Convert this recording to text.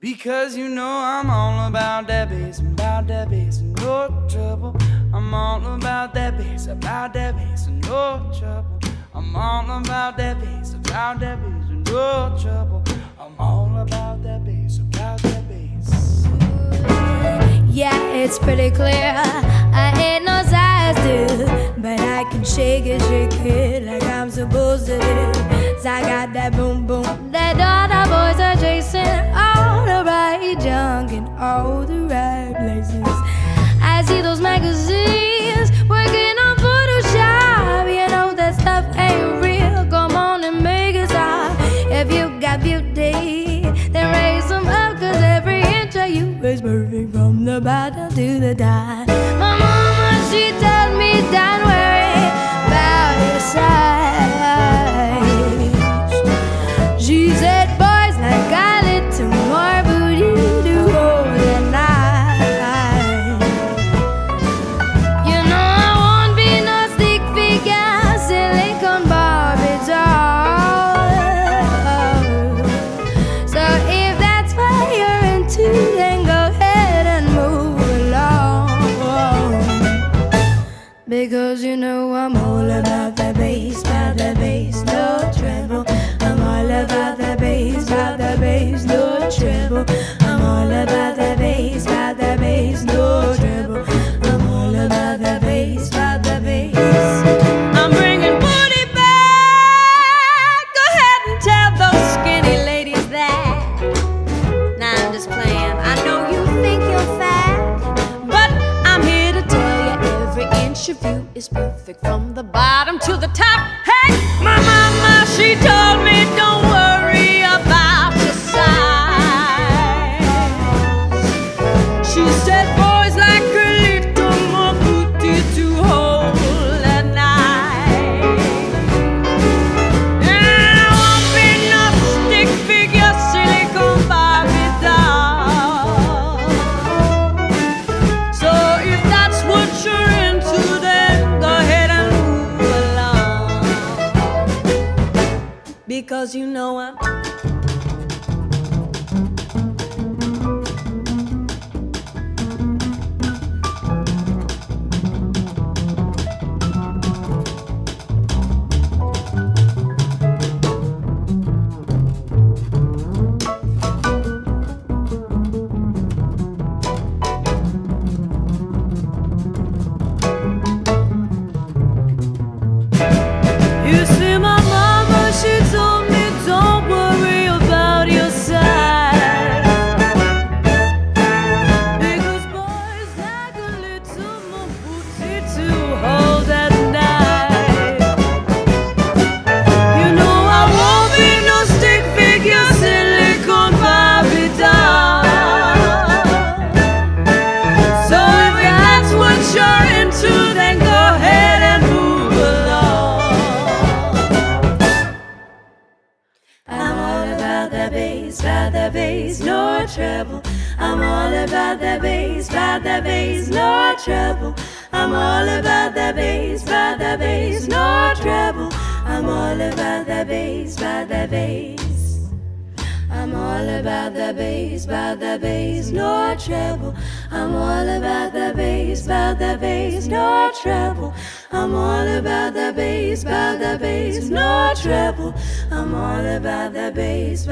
Because you know I'm all about that bass, about that bass, and no trouble. I'm all about that bass, and no trouble. I'm all about that bass, and no trouble. I'm all about that bass, about that bass. Yeah, it's pretty clear I ain't no size two, but I can shake it like I'm supposed to do. 'Cause I got that boom boom that all the boys are chasing, all the right junk in all the right places. I see those magazines working on Photoshop. You know that stuff ain't real. Come on and make it stop. If you got beauty, then raise them up, 'cause every inch of you is perfect from the bottom to the top. My mama, she told me don't worry about your size. She said boys like got it to more booty to hold at night. You know I won't be no stick figure, silicone Barbie doll. So if that's what you're into, then go ahead and move along. Because you know I'm all about the bass, no treble. I'm all about the bass, no treble. I'm all about the bass, no treble. I'm all about the bass, I'm bringing booty back. Go ahead and tell those skinny ladies that. Nah, I'm just playing. I know you think you're fat, but I'm here to tell you every inch of you is perfect from the bottom to the top. Hey, my mama, she told me don't worry about your size. She said boys like a little more booty to hold at night. And I won't be no stick figure silicone Barbie doll. So if that's what you're into, then go ahead and move along. Because you know I'm You see, my mama, she told me don't worry about your size. Because boys like a little more booty to hold at night. You know I won't be no stick figure silicone Barbie doll. So if that's what you're into, then go ahead and move along. I'm all about the bass, no treble. I'm all about the bass, no treble. I'm all about the bass, no treble. I'm all about the bass, I'm all about the bass, no treble. I'm all about the bass, no treble. I'm all about the bass, no treble. I'm all about the bass,